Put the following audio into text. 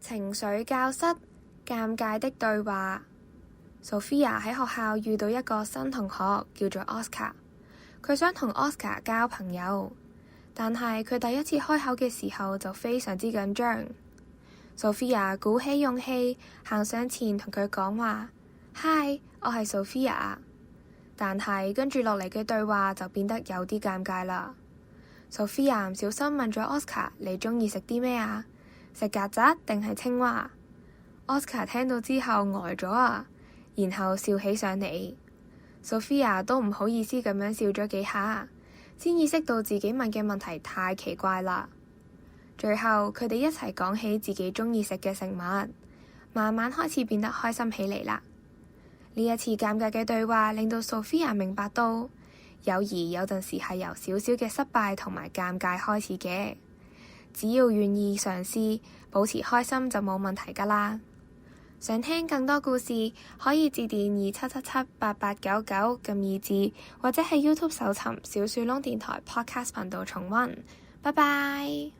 情緒教室，尷尬的對話。Sophia 喺學校遇到一個新同學，叫做 Oscar。佢想同 Oscar 交朋友，但係佢第一次開口嘅時候就非常之緊張。Sophia 鼓起勇氣行上前同佢講話：Hi，我係 Sophia。但係跟住落嚟嘅對話就變得有啲尷尬啦。Sophia 唔小心問咗 Oscar：你鍾意食啲咩啊？食曱甴定係青蛙？Oscar 聽到之後呆咗啊，然後笑起上嚟。Sophia 都唔好意思咁樣笑咗幾下，先意識到自己問嘅問題太奇怪啦。最後佢哋一齊講起自己鍾意食嘅食物，慢慢開始變得開心起嚟啦。呢一次尷尬嘅對話令到 Sophia 明白到，友誼有陣時係由少少嘅失敗同埋尷尬開始嘅。只要願意嘗試，保持開心就冇問題㗎啦。想聽更多故事，可以致電27778899撳2字，或者喺 YouTube 搜尋小樹窿電台 Podcast 頻道重溫。拜拜。